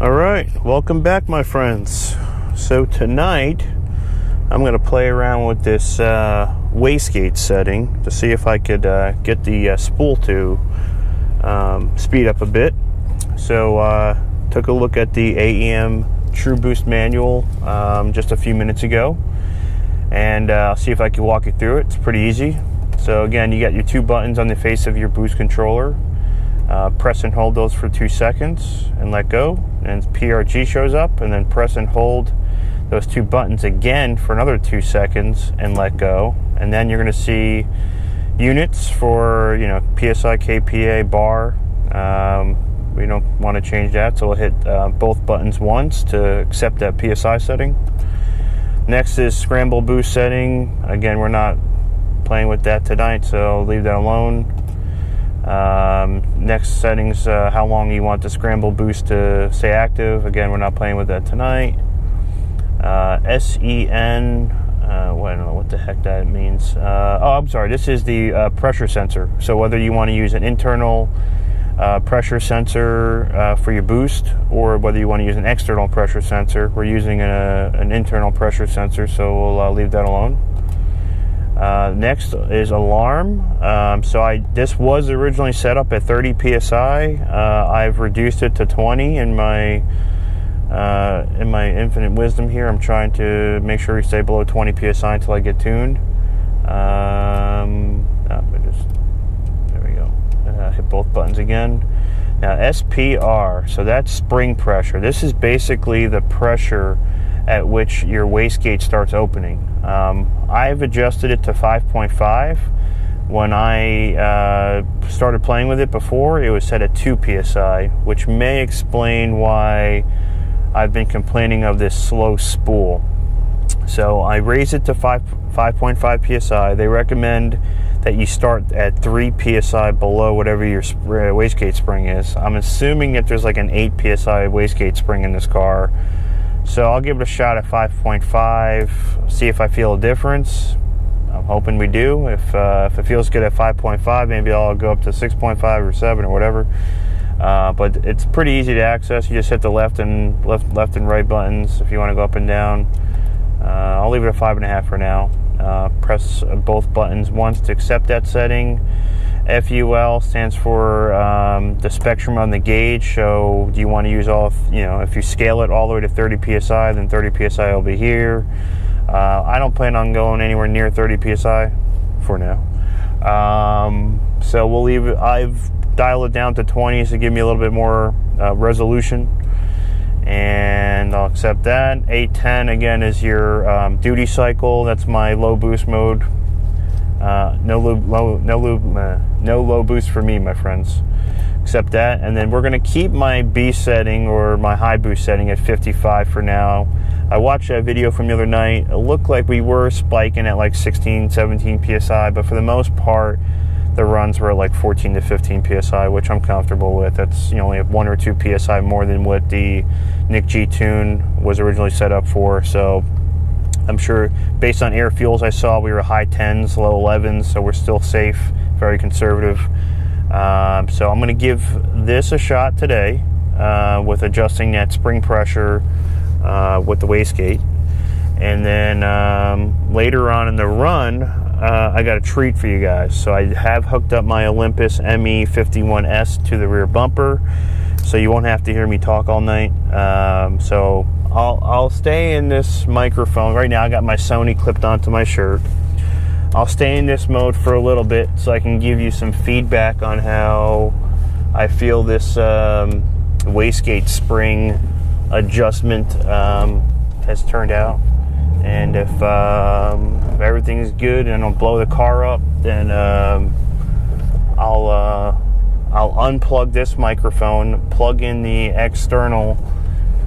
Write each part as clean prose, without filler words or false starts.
Alright, welcome back my friends. So tonight I'm going to play around with this wastegate setting to see if I could get the spool to speed up a bit. So took a look at the AEM Truboost manual just a few minutes ago, and I'll see if I can walk you through it. It's pretty easy. So again, you got your two buttons on the face of your boost controller. Press and hold those for 2 seconds and let go, and PRG shows up, and then press and hold those two buttons again for another 2 seconds and let go, and then you're going to see units for, you know, PSI, kPa, bar. We don't want to change that, so we'll hit both buttons once to accept that PSI setting. Next is scramble boost setting. Again, we're not playing with that tonight, so I'll leave that alone. Next settings, how long you want the scramble boost to stay active. Again, we're not playing with that tonight. SEN, well, I don't know what the heck that means. Oh, I'm sorry, this is the pressure sensor. So whether you want to use an internal pressure sensor for your boost, or whether you want to use an external pressure sensor, we're using an internal pressure sensor, so we'll leave that alone. Next is alarm. This was originally set up at 30 psi. I've reduced it to 20 in my infinite wisdom here. I'm trying to make sure we stay below 20 psi until I get tuned. There we go. Hit both buttons again. Now SPR, so that's spring pressure. This is basically the pressure at which your wastegate starts opening. I've adjusted it to 5.5. When I started playing with it before, it was set at 2 psi, which may explain why I've been complaining of this slow spool. So I raised it to 5.5 psi. They recommend that you start at 3 psi below whatever your wastegate spring is. I'm assuming that there's like an 8 psi wastegate spring in this car. So I'll give it a shot at 5.5, see if I feel a difference. I'm hoping we do. If it feels good at 5.5, maybe I'll go up to 6.5 or 7 or whatever. But it's pretty easy to access. You just hit the left and right buttons if you want to go up and down. I'll leave it at 5.5 for now. Press both buttons once to accept that setting. FUL stands for the spectrum on the gauge. So do you want to use all, if you scale it all the way to 30 psi, then 30 psi will be here. I don't plan on going anywhere near 30 psi for now. So we'll leave it. I've dialed it down to 20 to give me a little bit more resolution, and I'll accept that. 810 again is your duty cycle. That's my low boost mode. No low boost for me, my friends. Accept that, and then we're going to keep my B setting, or my high boost setting, at 55 for now. I watched that video from the other night. It looked like we were spiking at like 16, 17 psi, but for the most part, the runs were at like 14 to 15 psi, which I'm comfortable with. That's only 1 or 2 psi more than what the Nick G tune was originally set up for. So I'm sure, based on air fuels I saw, we were high 10s, low 11s, so we're still safe, very conservative. So I'm going to give this a shot today with adjusting that spring pressure with the wastegate. And then later on in the run, I got a treat for you guys. So I have hooked up my Olympus ME51S to the rear bumper, so you won't have to hear me talk all night. So I'll stay in this microphone. Right now I got my Sony clipped onto my shirt. I'll stay in this mode for a little bit so I can give you some feedback on how I feel this wastegate spring adjustment has turned out. And if everything is good and I don't blow the car up, then I'll unplug this microphone, plug in the external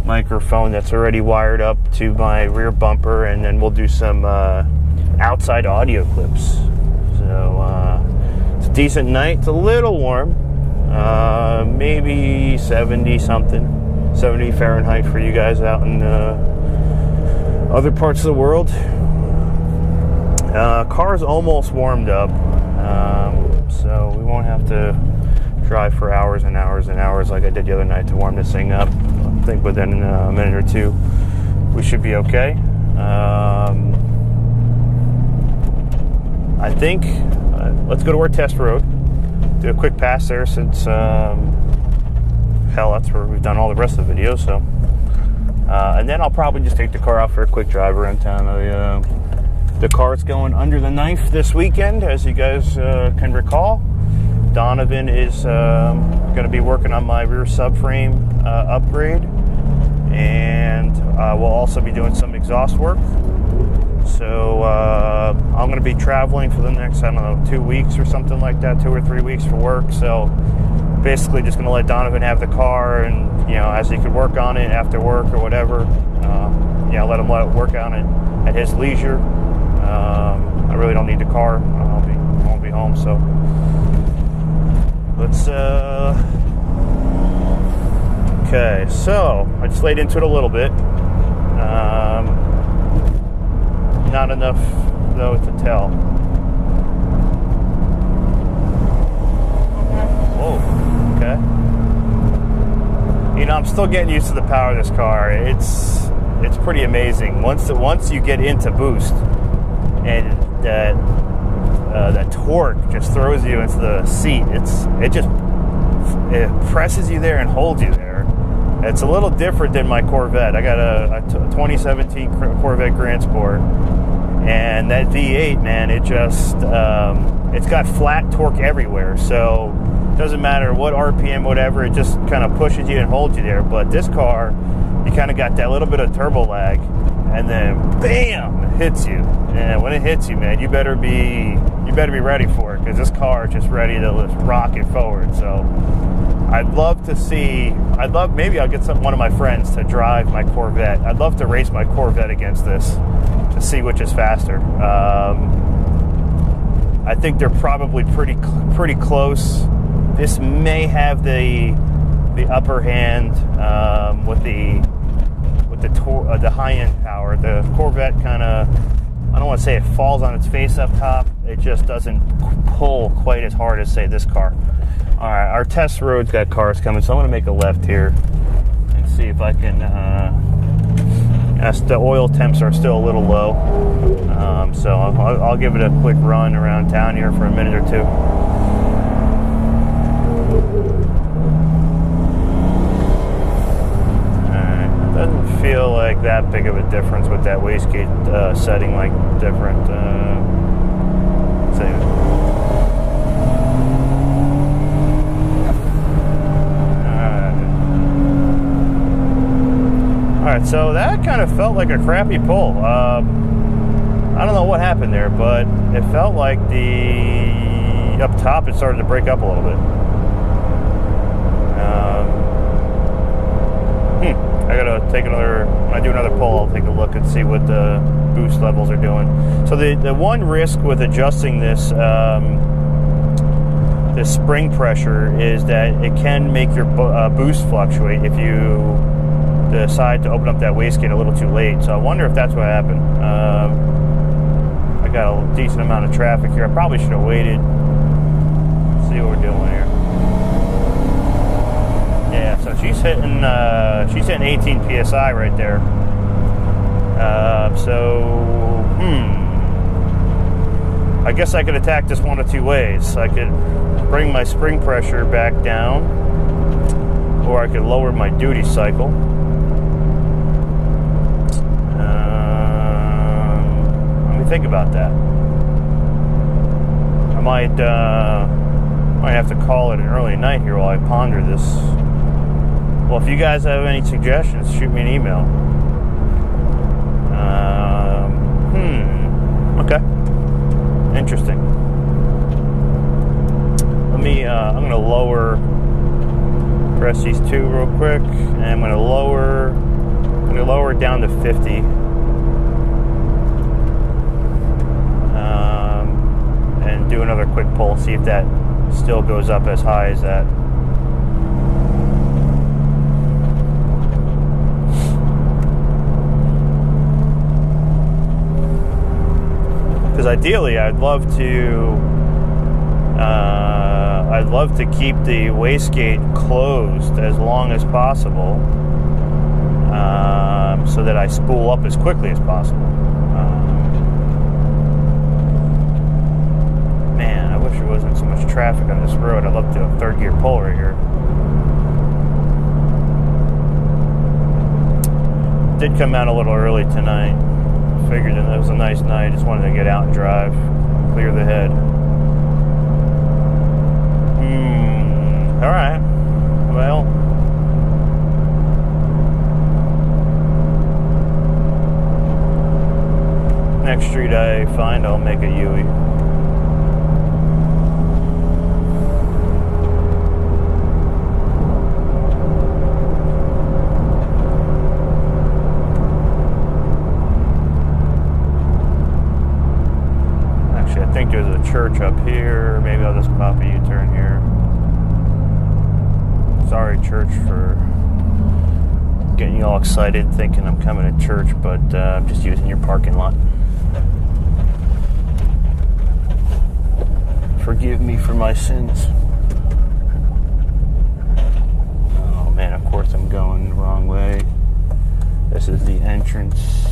microphone that's already wired up to my rear bumper, and then we'll do some outside audio clips. So it's a decent night. It's a little warm, maybe 70 Fahrenheit for you guys out in other parts of the world. Car's almost warmed up, so we won't have to drive for hours and hours and hours like I did the other night to warm this thing up. I think within a minute or two, we should be okay. I think let's go to our test road, do a quick pass there since hell, that's where we've done all the rest of the video. So and then I'll probably just take the car out for a quick drive around town. The car's going under the knife this weekend, as you guys can recall. Donovan is going to be working on my rear subframe upgrade, and we'll also be doing some exhaust work. So I'm going to be traveling for the next, I don't know, 2 weeks or something like that, 2 or 3 weeks for work. So basically just going to let Donovan have the car, and as he could work on it after work or whatever, let him work on it at his leisure. I really don't need the car. I won't be home, so let's okay, so I just laid into it a little bit. Not enough though to tell. Whoa, okay. I'm still getting used to the power of this car. It's pretty amazing. Once you get into boost, and that torque just throws you into the seat. It presses you there and holds you there. It's a little different than my Corvette. I got a 2017 Corvette Grand Sport, and that V8, man, it's got flat torque everywhere. So it doesn't matter what RPM, whatever, it just kind of pushes you and holds you there. But this car, you kind of got that little bit of turbo lag, and then bam, it hits you. And when it hits you, man, you better be ready for it, because this car is just ready to rock it forward. So maybe I'll get one of my friends to drive my Corvette. I'd love to race my Corvette against this to see which is faster. I think they're probably pretty close. This may have the upper hand with the high end power. The Corvette kind of, I don't want to say it falls on its face up top. It just doesn't pull quite as hard as, say, this car. All right, our test road's got cars coming, so I'm going to make a left here and see if I can. The oil temps are still a little low, so I'll give it a quick run around town here for a minute or two. Doesn't feel like that big of a difference with that wastegate setting, like different. Alright, so that kind of felt like a crappy pull. I don't know what happened there, but it felt like up top it started to break up a little bit. I gotta take when I do another pull, I'll take a look and see what the boost levels are doing. So the one risk with adjusting this spring pressure is that it can make your boost fluctuate if you decide to open up that wastegate a little too late. So I wonder if that's what happened. I got a decent amount of traffic here. I probably should have waited. Let's see what we're doing here. Yeah, so she's hitting 18 psi right there. I guess I could attack this one of two ways. I could bring my spring pressure back down, or I could lower my duty cycle. Let me think about that. I might have to call it an early night here while I ponder this. Well, if you guys have any suggestions, shoot me an email. Okay. Interesting. I'm going to press these two real quick, and I'm going to lower it down to 50. And do another quick pull, see if that still goes up as high as that. Because ideally, I'd love to keep the wastegate closed as long as possible, so that I spool up as quickly as possible. Man, I wish there wasn't so much traffic on this road. I'd love to do a third gear pull right here. Did come out a little early tonight. Figured that it was a nice night. Just wanted to get out and drive, clear the head. All right. Well, next street I find, I'll make a U-ey. Actually, I think there's a church up here. Maybe I'll just pop a U-turn here. Sorry, church, for getting you all excited thinking I'm coming to church, but I'm just using your parking lot. Forgive me for my sins. Oh man, of course I'm going the wrong way. This is the entrance.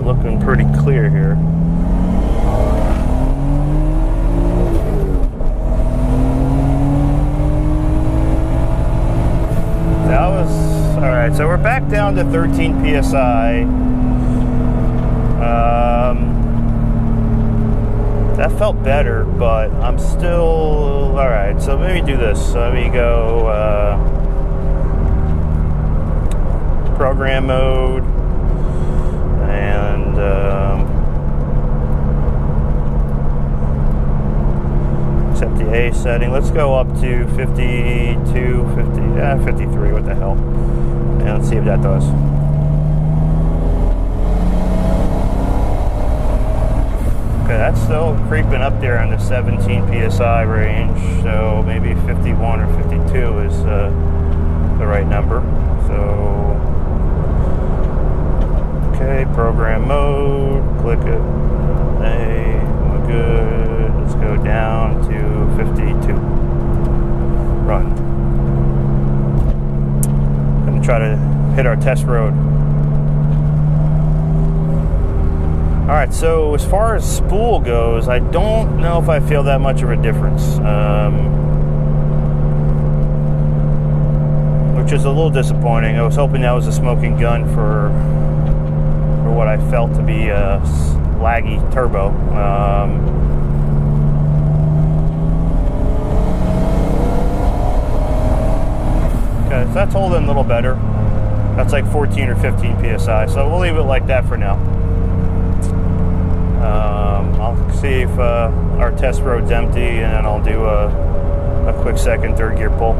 Looking pretty clear here. That was alright, so we're back down to 13 psi. That felt better, but I'm still alright. So maybe do this. So let me go program mode. And set the A setting. Let's go up to 52, 53, what the hell. And let's see if that does. Okay, that's still creeping up there in the 17 psi range, so maybe 51 or 52 is the right number. So okay, program mode, click it, hey, we're good, let's go down to 52, run. Gonna try to hit our test road. Alright, so as far as spool goes, I don't know if I feel that much of a difference, which is a little disappointing. I was hoping that was a smoking gun for what I felt to be a laggy turbo. Okay, so that's holding a little better. That's like 14 or 15 psi, so we'll leave it like that for now. I'll see if our test road's empty, and then I'll do a quick second third gear pull.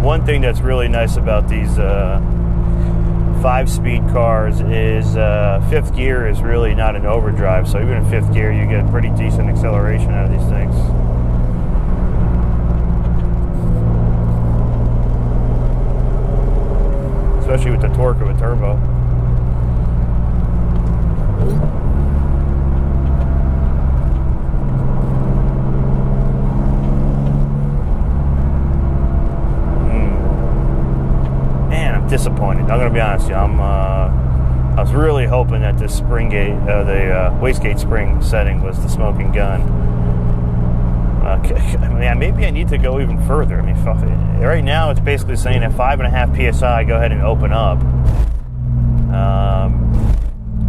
One thing that's really nice about these 5-speed cars is fifth gear is really not an overdrive, so even in fifth gear you get pretty decent acceleration out of these things. Especially with the torque of a turbo. Disappointed. I'm gonna be honest with you. I was really hoping that this spring gate, the wastegate spring setting was the smoking gun. Okay, I mean, maybe I need to go even further. I mean, right now it's basically saying at 5.5 psi, go ahead and open up.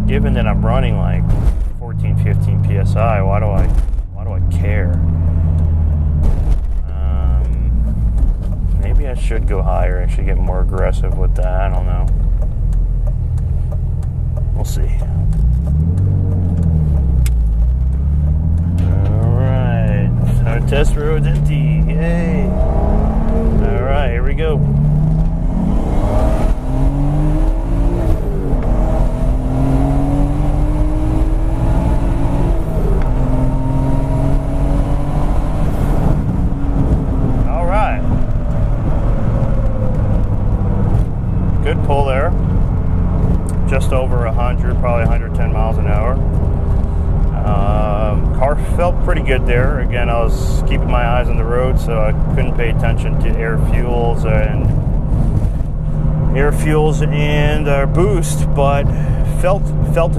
Given that I'm running like 14, 15 psi, why do I maybe it should go higher. I should get more aggressive with that. I don't know. We'll see. Alright. Our test road's empty. Yay. Alright, here we go. Good pull there, just over 100, probably 110 miles an hour. Car felt pretty good there. Again, I was keeping my eyes on the road, so I couldn't pay attention to air fuels and our boost, but felt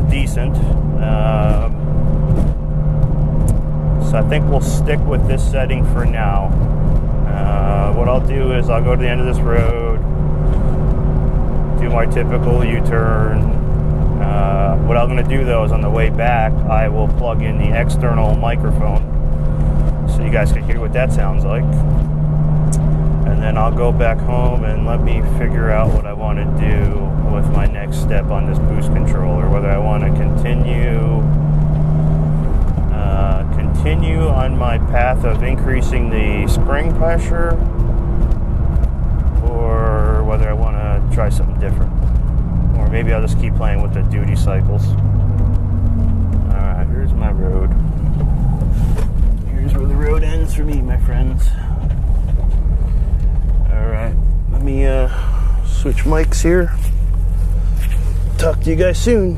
decent. So I think we'll stick with this setting for now. What I'll do is I'll go to the end of this road, do my typical U-turn. What I'm going to do though is on the way back I will plug in the external microphone so you guys can hear what that sounds like, and then I'll go back home and let me figure out what I want to do with my next step on this boost controller, whether I want to continue on my path of increasing the spring pressure, or whether I want to try something different, or maybe I'll just keep playing with the duty cycles. Alright, here's my road. Here's where the road ends for me, my friends. Alright, let me switch mics here. Talk to you guys soon.